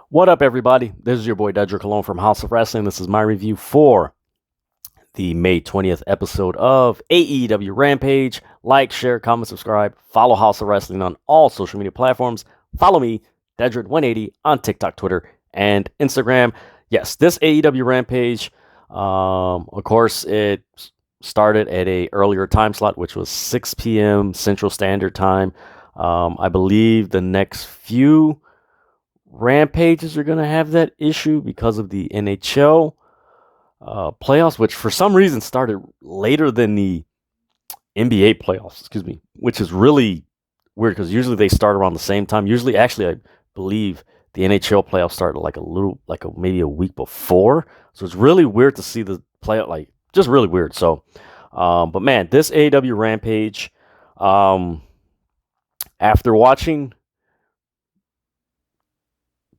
What up, everybody? This is your boy Dedrian Colon from House of Rasslin. This is my review for the May 20th episode of AEW Rampage. Like, share, comment, subscribe. Follow House of Rasslin on all social media platforms. Follow me, Dedrian180, on TikTok, Twitter, and Instagram. Yes, this AEW Rampage, of course, it started at a earlier time slot, which was 6 p.m. Central Standard Time. I believe the next few Rampages are going to have that issue because of the NHL playoffs, which for some reason started later than the NBA playoffs, which is really weird because usually they start around the same time. Usually, actually, I believe the NHL playoffs started maybe a week before. So it's really weird to see the playoff, just really weird. So, but man, this AEW Rampage, after watching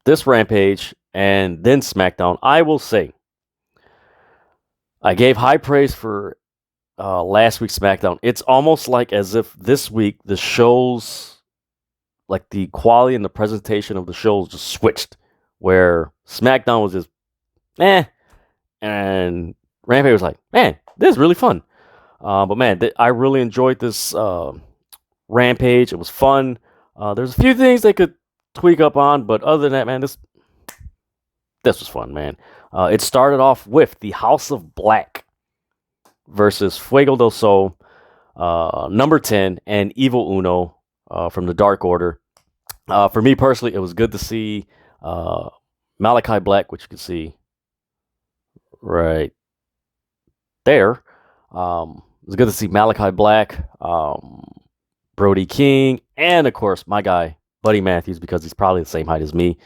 this Rampage and then SmackDown, I will say I gave high praise for last week's SmackDown. It's almost like as if this week the shows, like the quality and the presentation of the shows, just switched. Where SmackDown was just and Rampage was like, man, this is really fun. But man, I really enjoyed this Rampage. It was fun. There's a few things they could tweak up on, but other than that, man, this was fun, man. It started off with the House of Black versus Fuego del Sol, number 10, and Evil Uno from the Dark Order. For me personally, it was good to see Malachi Black, which you can see right there. It was good to see Malachi Black, Brody King, and of course my guy Buddy Matthews, because he's probably the same height as me.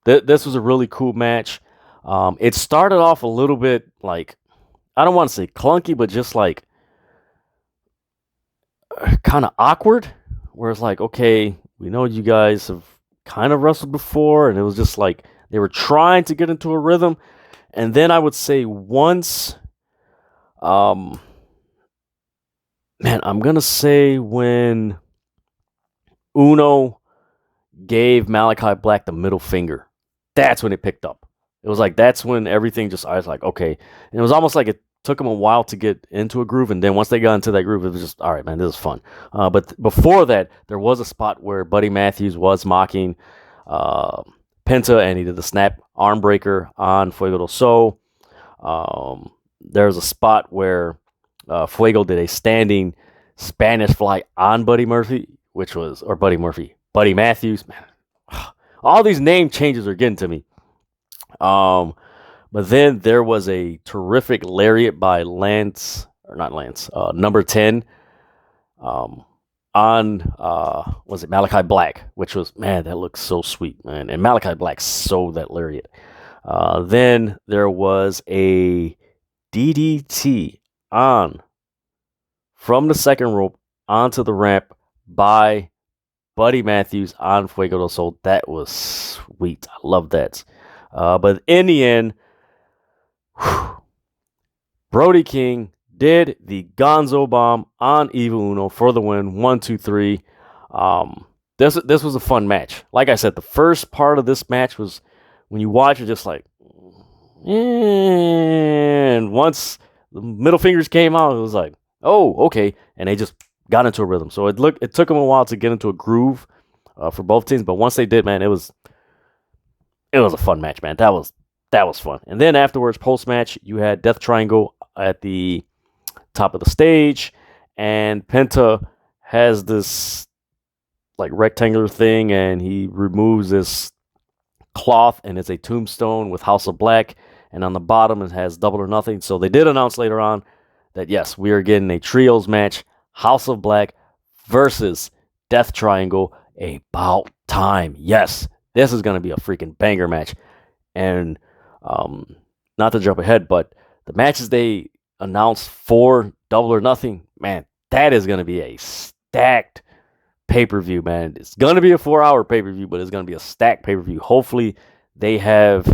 This was a really cool match. It started off a little bit like, I don't want to say clunky, but just like kind of awkward, where it's like, okay, we know you guys have kind of wrestled before, and it was just like they were trying to get into a rhythm. And then I would say once, man, I'm going to say when Uno gave Malachi Black the middle finger, that's when it picked up. It was like, that's when everything I was like, okay. And it was almost like it took them a while to get into a groove. And then once they got into that groove, it was just, all right, man, this is fun. But before that, there was a spot where Buddy Matthews was mocking Penta, and he did the snap arm breaker on Fuego del Sol. There's a spot where Fuego did a standing Spanish fly on Buddy Matthews. Man, all these name changes are getting to me. But then there was a terrific lariat by number 10, on was it Malachi Black, which was, man, that looks so sweet, man. And Malachi Black sold that lariat. Then there was a DDT from the second rope onto the ramp by Buddy Matthews on Fuego del Sol. That was sweet. I love that. But in the end, Brody King did the Gonzo Bomb on Evil Uno for the win. 1, 2, 3. This was a fun match. Like I said, the first part of this match was, when you watch it, just like, and once the middle fingers came out, it was like, oh, okay, and they just got into a rhythm. So it took them a while to get into a groove for both teams, but once they did, man, it was a fun match, man. That was fun. And then afterwards, post match, you had Death Triangle at the top of the stage, and Penta has this like rectangular thing, and he removes this cloth, and it's a tombstone with House of Black, and on the bottom it has Double or Nothing. So they did announce later on that, yes, we are getting a trios match, House of Black versus Death Triangle. About time. Yes, this is going to be a freaking banger match. And not to jump ahead, but the matches they announced for Double or Nothing, man, that is going to be a stacked pay-per-view, man. It's going to be a 4-hour pay-per-view, but it's going to be a stacked pay-per-view. Hopefully they have,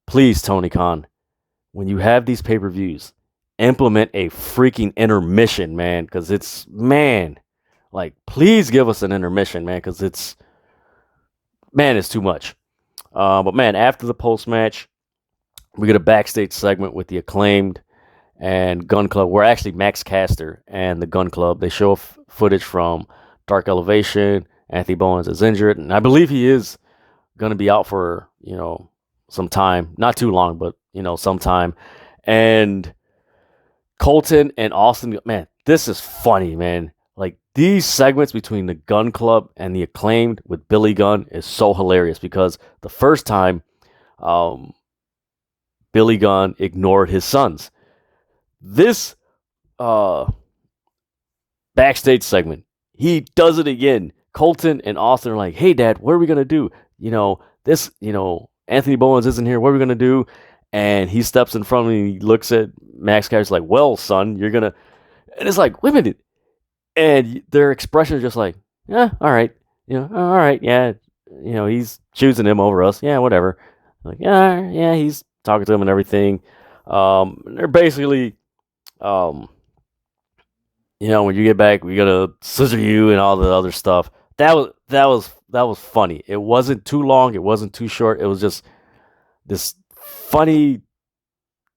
please, Tony Khan, when you have these pay-per-views, implement a freaking intermission, man, because it's, man, like, please give us an intermission, man, because it's man, it's too much. But man, after the post match, we get a backstage segment with the Acclaimed and Gun Club. We're actually Max Caster and the Gun Club. They show footage from Dark Elevation. Anthony Bowens is injured, and I believe he is going to be out for, some time. Not too long, but, some time. And Colton and Austin, man, this is funny, man. Like, these segments between the Gun Club and the Acclaimed with Billy Gunn is so hilarious because the first time Billy Gunn ignored his sons. This backstage segment, he does it again. Colton and Austin are like, hey, Dad, what are we going to do? Anthony Bowens isn't here. What are we going to do? And he steps in front of me and he looks at Max Caster's like, well, son, you're going to... And it's like, wait a minute. And their expression is just like, yeah, all right. All right, yeah. He's choosing him over us. Yeah, whatever. Like, yeah, he's talking to him and everything. They're basically, when you get back, we're gonna scissor you and all the other stuff. That was funny. It wasn't too long. It wasn't too short. It was just this funny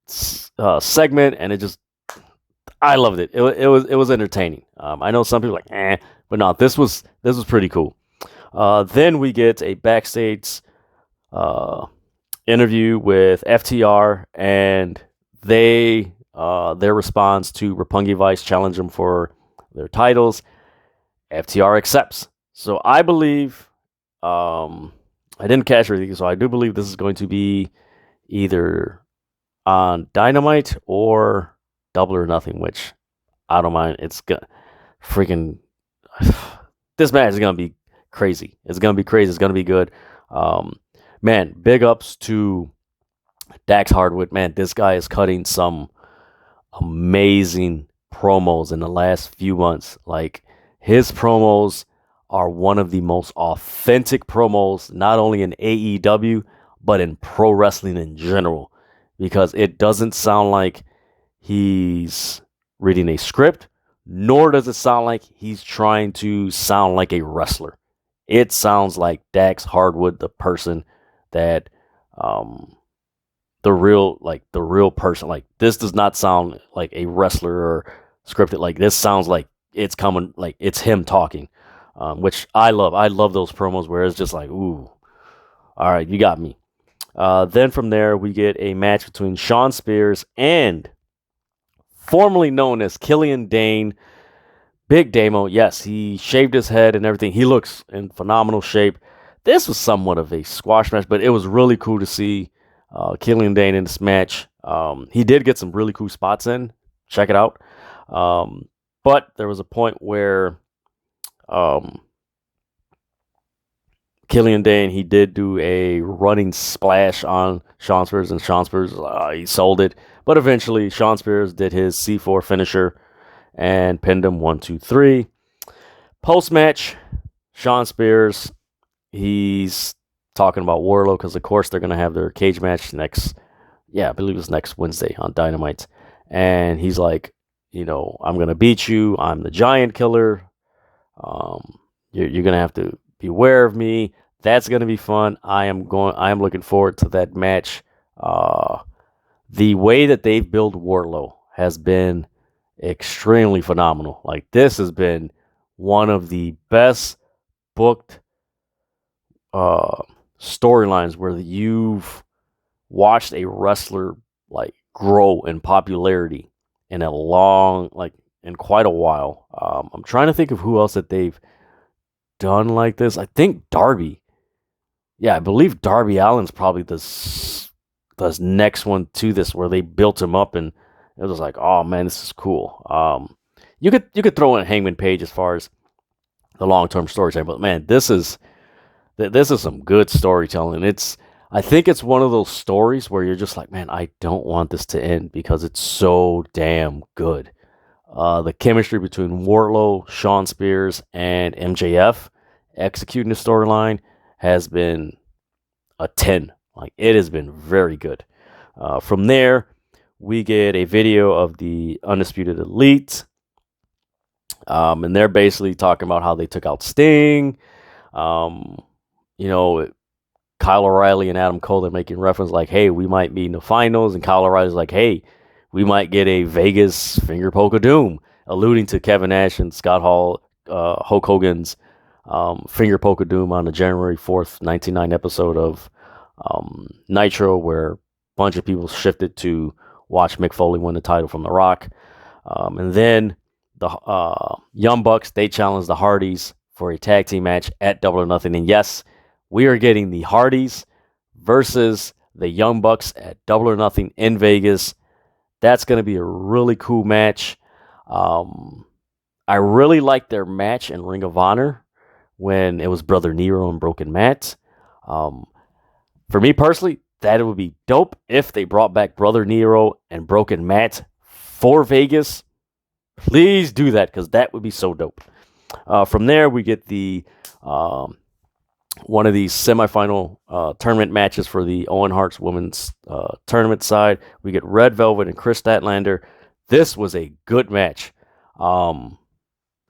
segment, and I loved it. It was entertaining. I know some people are like, but no, this was pretty cool. Then we get a backstage interview with FTR, and their response to Roppongi Vice challenge them for their titles. FTR accepts. So I believe, I didn't catch everything, so I do believe this is going to be either on Dynamite or Double or Nothing, which I don't mind. It's freaking... This match is going to be crazy. It's going to be crazy. It's going to be good. Man, big ups to Dax Hardwood. Man, this guy is cutting some amazing promos in the last few months. Like, his promos are one of the most authentic promos, not only in AEW, but in pro wrestling in general. Because it doesn't sound like he's reading a script, nor does it sound like he's trying to sound like a wrestler. It sounds like Dax Hardwood, the person that, the real person. Like, this does not sound like a wrestler or scripted. Like, this sounds like it's coming, like it's him talking, which I love. I love those promos where it's just like, ooh, all right, you got me. Then from there, we get a match between Shawn Spears and formerly known as Killian Dane, Big Damo. Yes, he shaved his head and everything. He looks in phenomenal shape. This was somewhat of a squash match, but it was really cool to see Killian Dane in this match. He did get some really cool spots in. Check it out. But there was a point where Killian Dane, he did do a running splash on Shawn Spears, and Shawn Spears, he sold it. But eventually, Shawn Spears did his C4 finisher and pinned him 1, 2, 3. Post-match, Shawn Spears, he's talking about Wardlow because, of course, they're going to have their cage match I believe it's next Wednesday on Dynamite. And he's like, I'm going to beat you. I'm the Giant Killer. You're going to have to beware of me. That's going to be fun. I am looking forward to that match. The way that they've built Wardlow has been extremely phenomenal. Like, this has been one of the best booked storylines where you've watched a wrestler like grow in popularity in quite a while. I'm trying to think of who else that they've done like this. I think Darby. Yeah, I believe Darby Allin's probably the next one to this, where they built him up, and it was like, oh man, this is cool. You could throw in Hangman Page as far as the long-term storytelling, but man, this is some good storytelling. I think it's one of those stories where you're just like, man, I don't want this to end because it's so damn good. The chemistry between Wardlow, Shawn Spears, and MJF executing the storyline has been a 10. Like, it has been very good. From there, we get a video of the Undisputed Elite. And they're basically talking about how they took out Sting. Kyle O'Reilly and Adam Cole, they're making reference like, hey, we might be in the finals. And Kyle O'Reilly's like, hey, we might get a Vegas finger poke of doom, alluding to Kevin Nash and Scott Hall, Hulk Hogan's finger poke of doom on the January 4th, 1999 episode of Nitro, where a bunch of people shifted to watch Mick Foley win the title from The Rock. And then the Young Bucks, they challenged the Hardys for a tag team match at Double or Nothing. And yes, we are getting the Hardys versus the Young Bucks at Double or Nothing in Vegas. That's going to be a really cool match. I really liked their match in Ring of Honor when it was Brother Nero and Broken Matt. For me personally, that would be dope if they brought back Brother Nero and Broken Matt for Vegas. Please do that, because that would be so dope. From there, we get the one of these semifinal tournament matches for the Owen Hart's women's tournament side. We get Red Velvet and Chris Statlander. This was a good match. A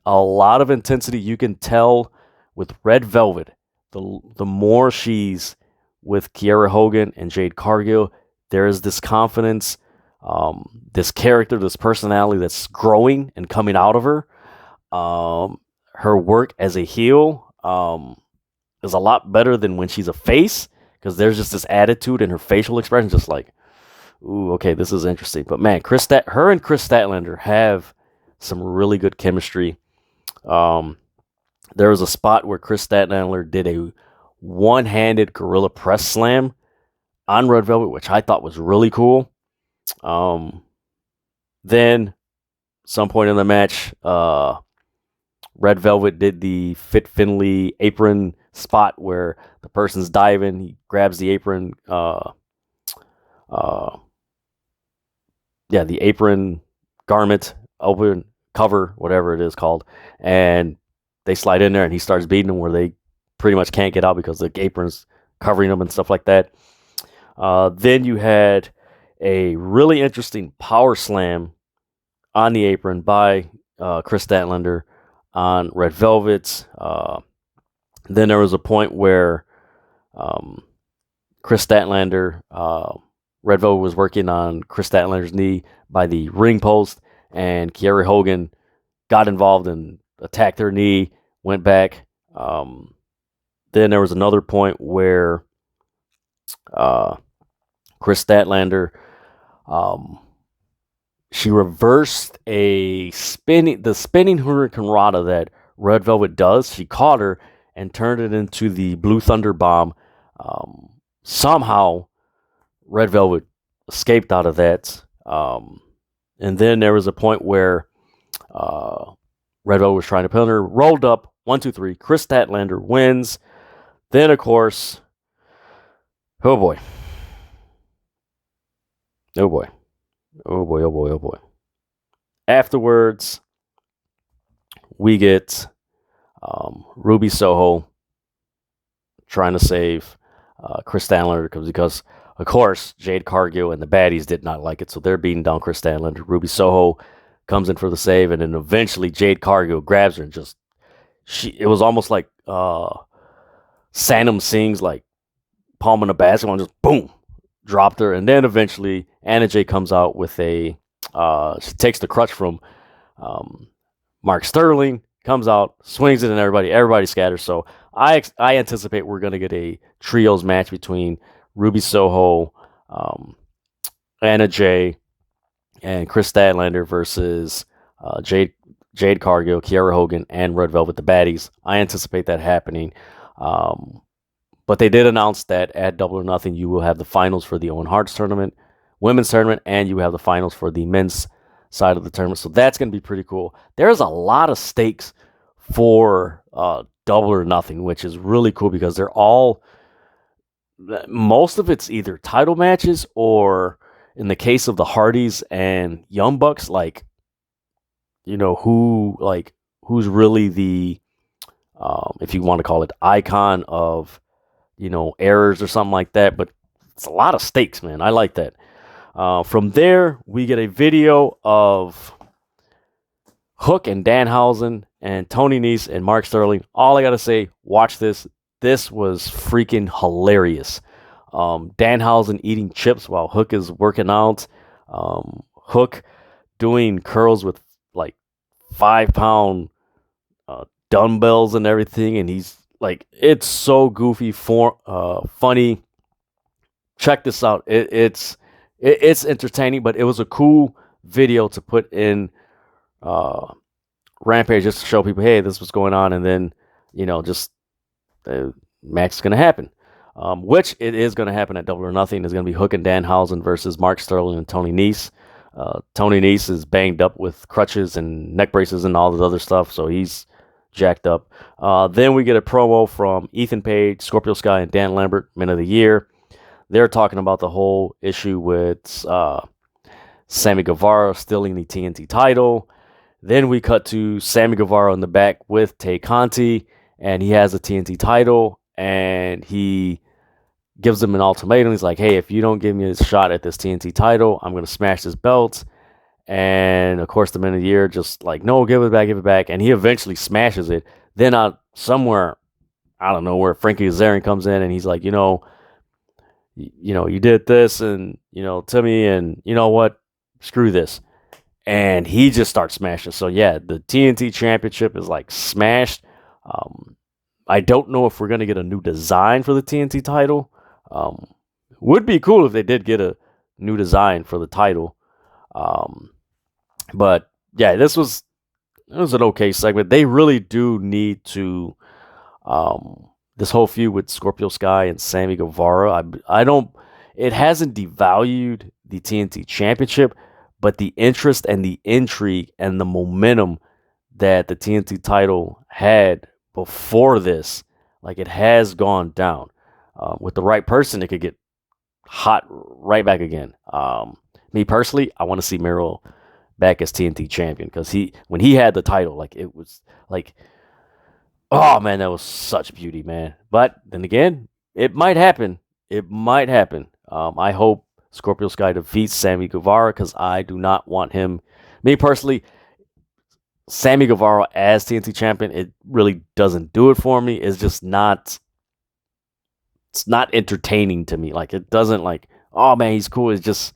lot of intensity. You can tell with Red Velvet, the more she's with Kiera Hogan and Jade Cargill, there is this confidence, this character, this personality that's growing and coming out of her. Her work as a heel is a lot better than when she's a face, because there's just this attitude in her facial expression, just like, ooh, okay, this is interesting. But man, her and Chris Statlander have some really good chemistry. There was a spot where Chris Statlander did a one-handed gorilla press slam on Red Velvet, which I thought was really cool. Then, some point in the match, Red Velvet did the Fit Finley apron spot where the person's diving, he grabs the apron, the apron garment, open cover, whatever it is called, and they slide in there and he starts beating them where they pretty much can't get out because the apron's covering them and stuff like that. Then you had a really interesting power slam on the apron by Chris Statlander on Red Velvet. Then there was a point where Chris Statlander, Red Velvet was working on Chris Statlander's knee by the ring post, and Kiera Hogan got involved and attacked her knee, went back. Then there was another point where Chris Statlander, she reversed the spinning Hurricane Rana that Red Velvet does. She caught her and turned it into the Blue Thunder Bomb. Somehow, Red Velvet escaped out of that. And then there was a point where Red Velvet was trying to pin her, rolled up, 1, 2, 3. Chris Statlander wins. Then, of course, oh boy. Afterwards, we get Ruby Soho trying to save Chris Statlander because, of course, Jade Cargill and the baddies did not like it, so they're beating down Chris Statlander. Ruby Soho comes in for the save, and then eventually Jade Cargill grabs her and it was almost like Sanam Singh's like palm in a basketball and just boom, dropped her. And then eventually Anna Jay comes out with she takes the crutch from Mark Sterling, comes out, swings it, and everybody scatters. So I anticipate we're going to get a trios match between Ruby Soho, Anna Jay, and Chris Statlander versus Jade Cargill, Kiera Hogan, and Red Velvet, the baddies. I anticipate that happening. But they did announce that at Double or Nothing, you will have the finals for the Owen Hart's tournament, women's tournament, and you have the finals for the men's side of the tournament. So that's going to be pretty cool. There's a lot of stakes for Double or Nothing, which is really cool because they're all, most of it's either title matches or, in the case of the Hardys and Young Bucks, like, you know, who's really the, if you want to call it, icon of, you know, errors or something like that. But it's a lot of stakes, man. I like that. From there, we get a video of Hook and Danhausen and Tony Nese and Mark Sterling. All I got to say, watch this. this was freaking hilarious. Danhausen eating chips while Hook is working out. Hook doing curls with like 5-pound dumbbells and everything, and he's like, it's so goofy, funny. Check this out. It's entertaining, but it was a cool video to put in Rampage just to show people, hey, this was going on, and then just match is going to happen. Which it is going to happen at Double or Nothing. It's going to be Hook and Danhausen versus Mark Sterling and Tony Nese. Tony Nese is banged up with crutches and neck braces and all this other stuff, so he's jacked up. Then we get a promo from Ethan Page, Scorpio Sky, and Dan Lambert, Men of the Year. They're talking about the whole issue with Sammy Guevara stealing the TNT title. Then we cut to Sammy Guevara in the back with Tay Conti, and he has the TNT title, and he gives him an ultimatum. He's like, hey, if you don't give me a shot at this TNT title, I'm going to smash this belt. And, of course, the Men of the Year just like, no, give it back. And he eventually smashes it. Then somewhere, I don't know, where Frankie Kazarian comes in, and he's like, you did this, and, to me, and you know what? Screw this. And he just starts smashing. So, yeah, the TNT Championship is, like, smashed. I don't know if we're going to get a new design for the TNT title. Would be cool if they did get a new design for the title. But yeah, it was an okay segment. They really do need to this whole feud with Scorpio Sky and Sammy Guevara. It hasn't devalued the TNT Championship, but the interest and the intrigue and the momentum that the TNT title had before this, like, it has gone down. With the right person, it could get hot right back again. Me personally, I want to see Miro back as TNT champion, because when he had the title, like, it was like, oh man, that was such beauty, man. But then again, it might happen. I hope Scorpio Sky defeats Sammy Guevara, because I do not want him. Me personally, Sammy Guevara as TNT champion, it really doesn't do it for me. It's just not. It's not entertaining to me. Like, it doesn't, like, oh man, he's cool. It just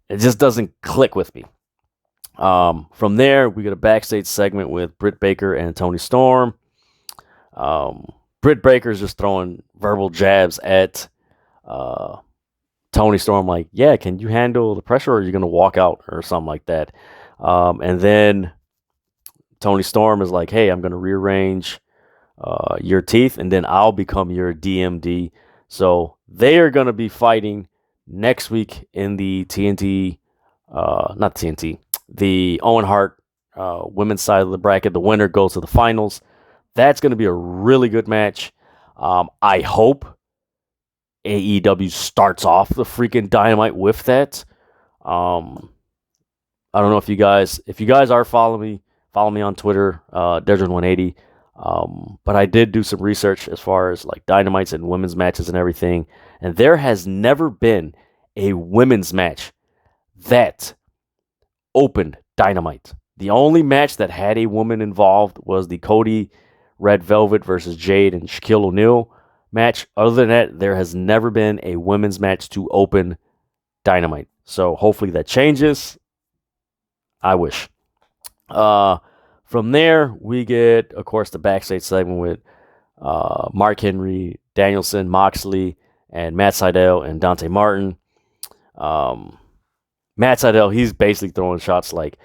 doesn't click with me. From there, we get a backstage segment with Britt Baker and Tony Storm. Britt Baker's just throwing verbal jabs at Tony Storm, like, yeah, can you handle the pressure, or are you going to walk out, or something like that? And then Tony Storm is like, hey, I'm going to rearrange your teeth, and then I'll become your DMD. So they are going to be fighting next week in the TNT, not TNT, the Owen Hart women's side of the bracket. The winner goes to the finals. That's going to be a really good match. I hope AEW starts off the freaking Dynamite with that. I don't know if you guys are following me on Twitter, Dedrian180. But I did do some research as far as like Dynamites and women's matches and everything. And there has never been a women's match that opened Dynamite. The only match that had a woman involved was the Cody Red Velvet versus Jade and Shaquille O'Neal match. Other than that, there has never been a women's match to open Dynamite. So hopefully that changes. I wish. From there, we get, of course, the backstage segment with Mark Henry, Danielson, Moxley, and Matt Sydal and Dante Martin. Matt Sydal, he's basically throwing shots like,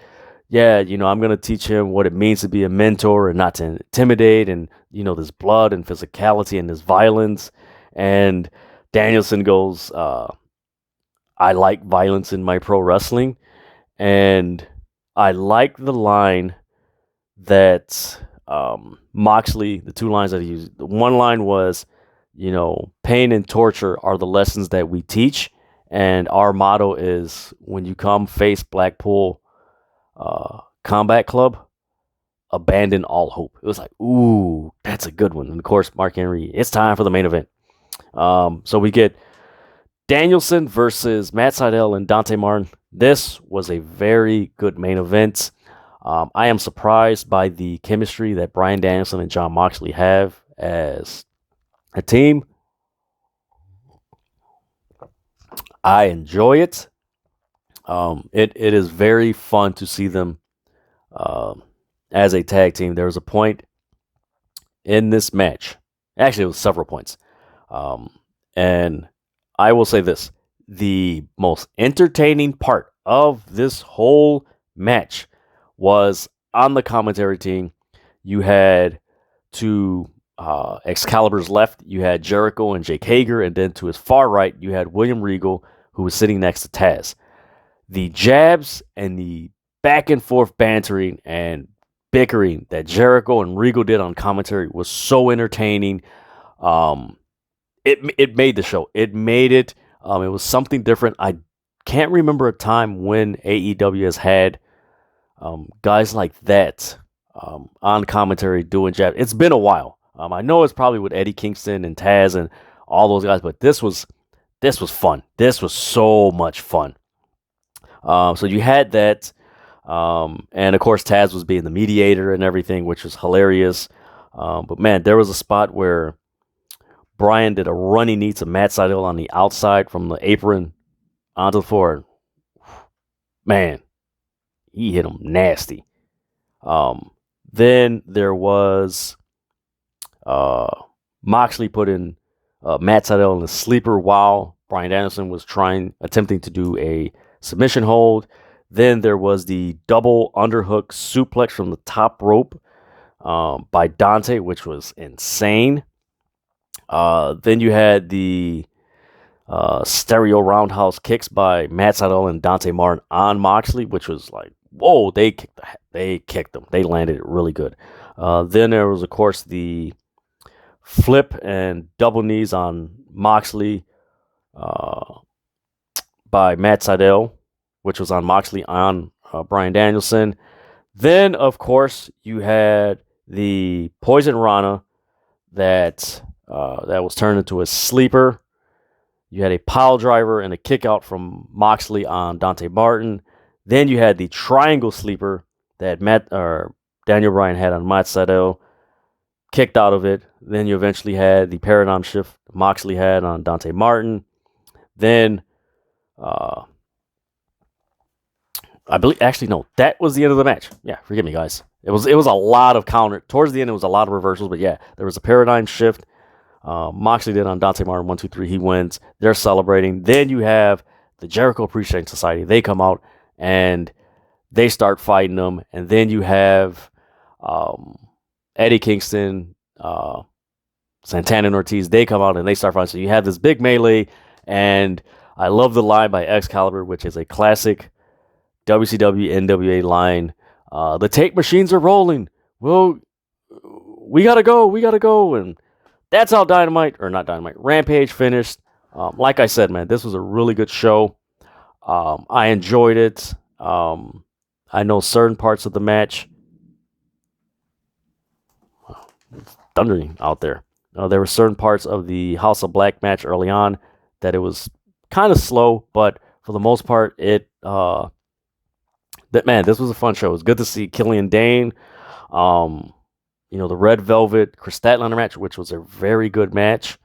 yeah, I'm going to teach him what it means to be a mentor and not to intimidate, and, this blood and physicality and this violence. And Danielson goes, I like violence in my pro wrestling. And I like the line that Moxley, the two lines that he used. The one line was, pain and torture are the lessons that we teach. And our motto is, when you come face Blackpool Combat Club, abandon all hope. It was like, ooh, that's a good one. And of course, Mark Henry, it's time for the main event. So we get Danielson versus Matt Sydal and Dante Martin. This was a very good main event. I am surprised by the chemistry that Bryan Danielson and Jon Moxley have, as a team. I enjoy it. It is very fun to see them as a tag team. There was a point in this match. Actually, it was several points. And I will say this. The most entertaining part of this whole match was on the commentary team. You had to Excalibur's left, you had Jericho and Jake Hager, and then to his far right, you had William Regal, who was sitting next to Taz. The jabs and the back and forth bantering and bickering that Jericho and Regal did on commentary was so entertaining. It made the show. It made it. It was something different. I can't remember a time when AEW has had guys like that on commentary doing jabs. It's been a while. I know it's probably with Eddie Kingston and Taz and all those guys, but this was fun. This was so much fun. So you had that, and of course Taz was being the mediator and everything, which was hilarious. But man, there was a spot where Bryan did a running knee to Matt Sydal on the outside from the apron onto the floor. Man, he hit him nasty. Then there was Moxley put in Matt Sydal in a sleeper while Bryan Danielson was attempting to do a submission hold. Then there was the double underhook suplex from the top rope by Dante, which was insane. Then you had the stereo roundhouse kicks by Matt Sydal and Dante Martin on Moxley, which was like, whoa, they kicked them. They landed it really good. Then there was, of course, the flip and double knees on Moxley by Matt Sydal, which was on Moxley on Bryan Danielson. Then, of course, you had the Poison Rana that was turned into a sleeper. You had a pile driver and a kick out from Moxley on Dante Martin. Then you had the triangle sleeper that Daniel Bryan had on Matt Sydal, kicked out of it. Then you eventually had the paradigm shift Moxley had on Dante Martin. Then I believe, actually, no, that was the end of the match. Yeah, forgive me, guys. It was a lot of counter. Towards the end, it was a lot of reversals, but yeah, there was a paradigm shift. Moxley did on Dante Martin, 1, 2, 3. He wins. They're celebrating. Then you have the Jericho Appreciation Society. They come out and they start fighting them. And then you have Eddie Kingston, Santana and Ortiz. They come out and they start fighting. So you have this big melee. And I love the line by Excalibur, which is a classic WCW NWA line. The tape machines are rolling. Well, we gotta go. And that's how Rampage finished. Like I said, man, this was a really good show. I enjoyed it. I know certain parts of the match. It's thundering out there. There were certain parts of the House of Black match early on that it was kind of slow, but for the most part, this was a fun show. It was good to see Killian Dane. The Red Velvet Chris Statlander match, which was a very good match.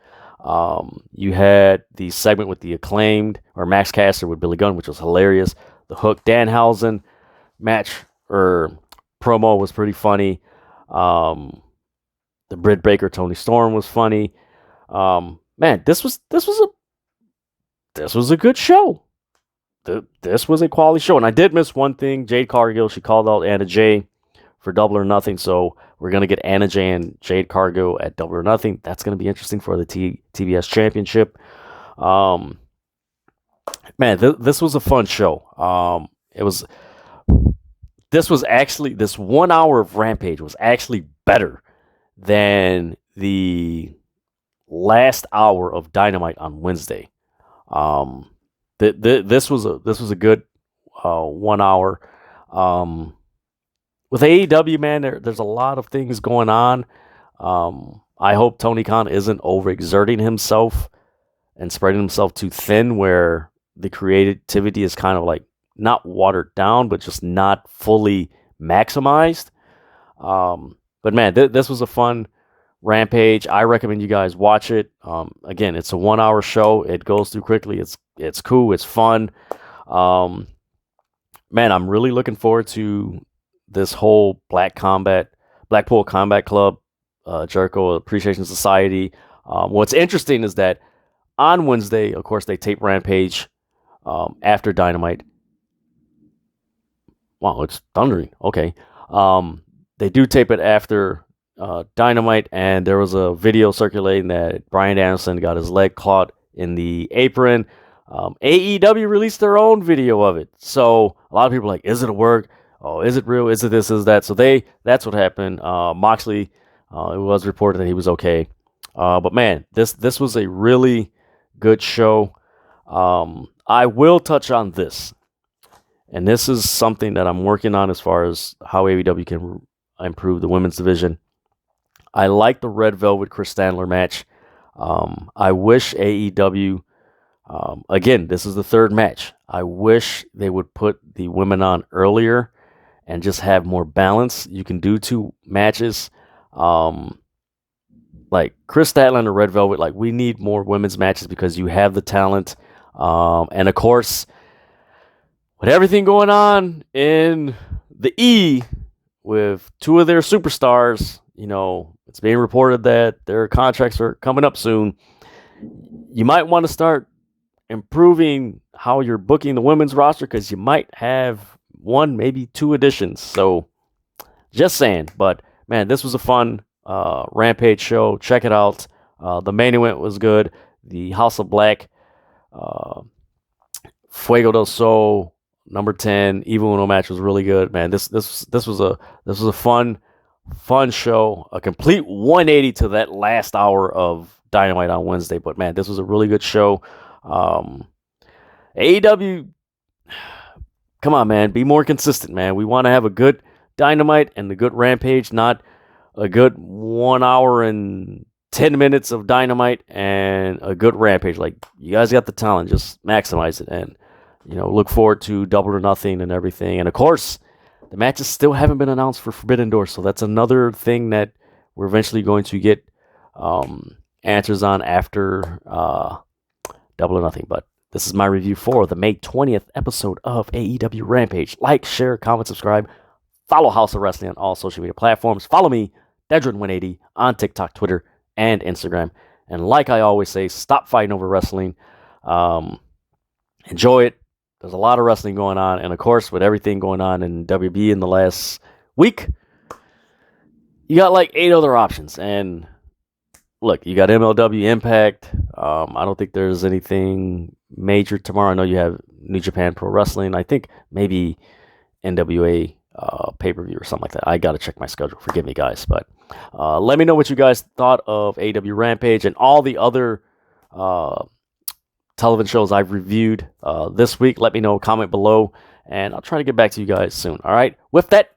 You had the segment with the Acclaimed or Max Caster with Billy Gunn, which was hilarious. The Hook Danhausen match or promo was pretty funny. The Britt Baker Tony Storm was funny. Man, this was a good show. This was a quality show, and I did miss one thing. Jade Cargill, she called out Anna Jay for Double or Nothing, so we're going to get Anna Jay and Jade Cargill at Double or Nothing. That's going to be interesting for the TBS Championship. Man, this was a fun show. This 1 hour of Rampage was actually better than the last hour of Dynamite on Wednesday. This was a good 1 hour. With AEW, man, there's a lot of things going on. I hope Tony Khan isn't overexerting himself and spreading himself too thin, where the creativity is kind of like not watered down, but just not fully maximized. But man, this was a fun Rampage. I recommend you guys watch it. Again, it's a 1 hour show. It goes through quickly. It's cool. It's fun. Man, I'm really looking forward to this whole Blackpool Combat Club, Jericho Appreciation Society. What's interesting is that on Wednesday, of course, they tape Rampage after Dynamite. Wow, it's thundering. Okay. They do tape it after Dynamite, and there was a video circulating that Bryan Danielson got his leg caught in the apron. AEW released their own video of it. So a lot of people are like, is it a work? Oh, is it real? Is it this? Is that? So that's what happened. Moxley, it was reported that he was okay. But man, this was a really good show. I will touch on this. And this is something that I'm working on as far as how AEW can improve the women's division. I like the Red Velvet Chris Statler match. I wish AEW, again, this is the third match. I wish they would put the women on earlier and just have more balance. You can do 2 matches. Like Chris Statler and the Red Velvet, like we need more women's matches because you have the talent. And of course, with everything going on in the E with 2 of their superstars, it's being reported that their contracts are coming up soon. You might want to start improving how you're booking the women's roster because you might have 1, maybe 2 additions. So just saying. But man, this was a fun Rampage show. Check it out. The main event was good. The House of Black, Fuego del Sol, number 10, Evil Uno match was really good. Man, this was a fun show. A complete 180 to that last hour of Dynamite on Wednesday. But man, this was a really good show. AEW, come on, man, be more consistent, man. We want to have a good Dynamite and the good Rampage, not a good 1 hour and 10 minutes of Dynamite and a good Rampage. Like, you guys got the talent, just maximize it, and look forward to Double or Nothing and everything. And of course, the matches still haven't been announced for Forbidden Door, so that's another thing that we're eventually going to get answers on after Double or Nothing. But this is my review for the May 20th episode of AEW Rampage. Like, share, comment, subscribe. Follow House of Wrestling on all social media platforms. Follow me, Dedrian180, on TikTok, Twitter, and Instagram. And like I always say, stop fighting over wrestling. Enjoy it. There's a lot of wrestling going on. And of course, with everything going on in WB in the last week, you got like 8 other options. And look, you got MLW Impact. I don't think there's anything major tomorrow. I know you have New Japan Pro Wrestling. I think maybe NWA pay-per-view or something like that. I got to check my schedule. Forgive me, guys. But let me know what you guys thought of AEW Rampage and all the other television shows I've reviewed this week. Let me know, comment below, and I'll try to get back to you guys soon. All right. With that,